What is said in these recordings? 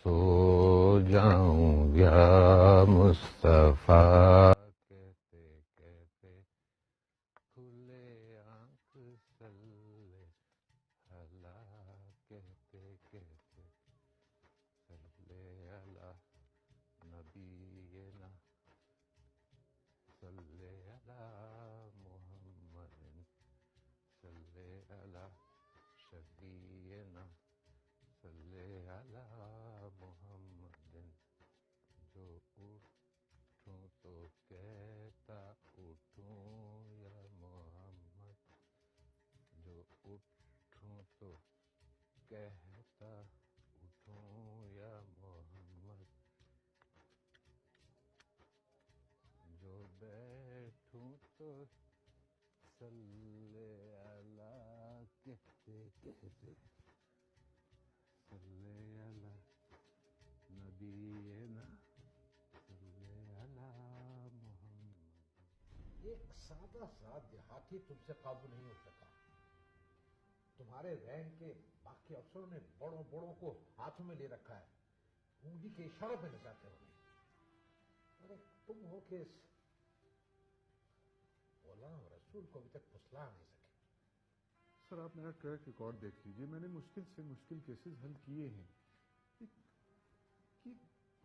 سو جاؤں یا مصطفیٰ کہتے کہتے کھلے آنکھ صلی اللہ کہتے کہتے صلی اللہ نبینا صلی اللہ محمد صلی اللہ شفیعنا صلی اللہ محمد جو اٹھوں تو کہتا اٹھوں یا محمد جو اٹھوں تو کہتا اٹھوں یا محمد جو بیٹھوں تو صلی اللہ کہتے کہتے صلی اللہ نبینا صلی اللہ محمد۔ ایک سادہ سا دیہاتی تم سے قابو نہیں ہو سکا۔ تمہارے رینک کے باقی افسروں نے بڑوں بڑوں کو ہاتھوں میں لے رکھا ہے، انگلی کے اشاروں پہ نچاتے ہو انہیں۔ ارے تم ہو کہ اس غلام رسول کو ابھی تک پھسلا نہیں سکے۔ سر آپ میرا ٹریک ریکارڈ دیکھ لیجئے، میں نے مشکل سے مشکل کیسز حل کیے ہیں، کہ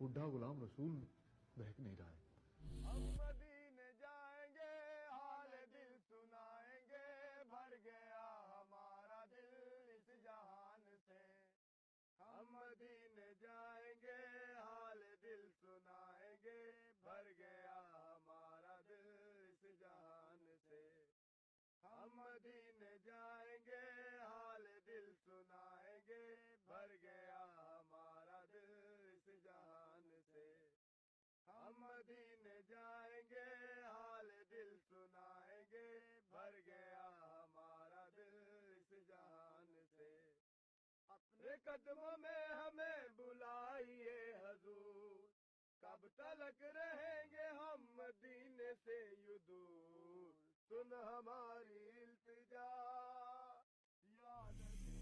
بڈھا غلام رسول بہک نہیں رہا ہے۔ ہم مدینے جائیں گے حال دل سنائیں گے، بھر گیا ہمارا دل اس جہان سے۔ ہم مدینے جائیں گے حال دل سنائیں گے، بھر گیا ہمارا دل اس جہان سے۔ ہم مدینے جائیں گے حال دل سنائیں گے، بھر گیا ہمارا دل اس جہان سے۔ ہم مدینے جائیں گے حال دل سنائیں گے، بھر گیا ہمارا دل اس جہان سے۔ اپنے قدموں میں ہمیں بلائیے حضور، کب تلک رہیں گے ہم مدینے سے یوں دور، سن ہماری التجا یا نبی۔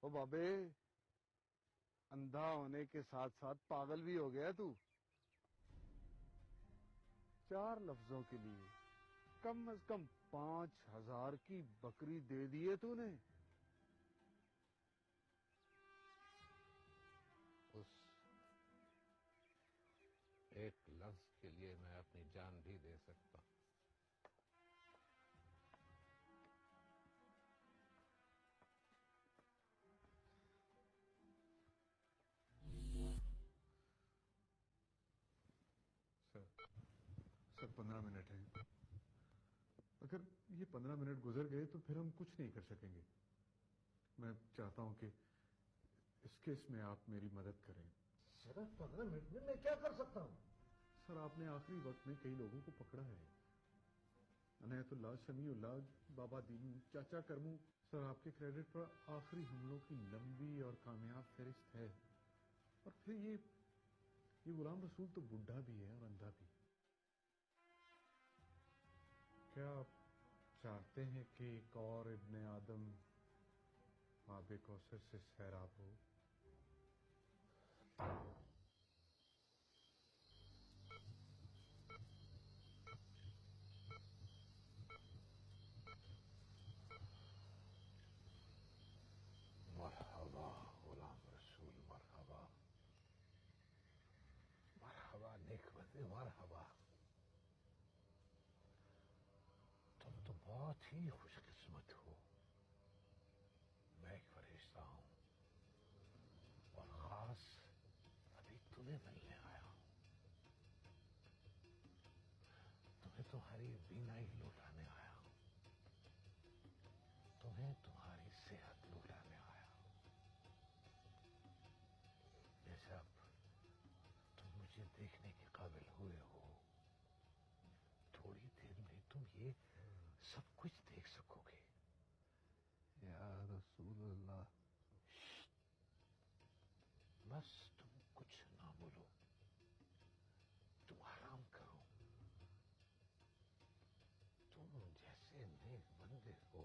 او بابے، اندھا ہونے کے ساتھ ساتھ پاگل بھی ہو گیا تو۔ 4 لفظوں کے لیے کم از کم 5000 کی بکری دے دیے تو نے۔ اس ایک لفظ کے لیے میں اپنی جان بھی دے سکتا ہوں۔ سر 15 منٹ ہیں، اگر یہ 15 منٹ گزر گئے تو پھر ہم کچھ نہیں کر سکیں گے۔ میں چاہتا ہوں کہ اس کیس میں آپ میری مدد کریں۔ صرف 15 منٹ میں کیا کر سکتا ہوں؟ سر آپ نے آخری وقت میں کئی لوگوں کو پکڑا ہے، عنایت اللہ، سمیع اللہ، بابا دین، چاچا کرمو۔ سر آپ کے کریڈٹ پر آخری حملوں کی لمبی اور کامیاب فہرست ہے، اور پھر یہ غلام رسول تو بڈھا بھی ہے اور اندھا بھی۔ کیا آپ چاہتے ہیں کہ ایک اور ابن آدم آب کوثر سے سیراب ہو؟ مرحبا غلام رسول، مرحبا مرحبا نعمت، مرحبا۔ تم تو بہت ہی خوش قسمت ہو۔ میں ایک فرشتہ ہوں اور خاص ابھی تمہیں ملنے آیا ہوں۔ تمہیں تمہاری بینائی لوٹانے آیا ہوں، تمہیں تمہاری صحت لوٹانے آیا ہوں۔ جیسے اب تم مجھے دیکھنے کے قابل ہوئے ہو، تھوڑی دیر میں تم یہ سب کچھ دیکھ سکو گے۔ یا رسول اللہ، بس تم کچھ نہ بولو، تم آرام کرو۔ تم جیسے نیک بندے ہو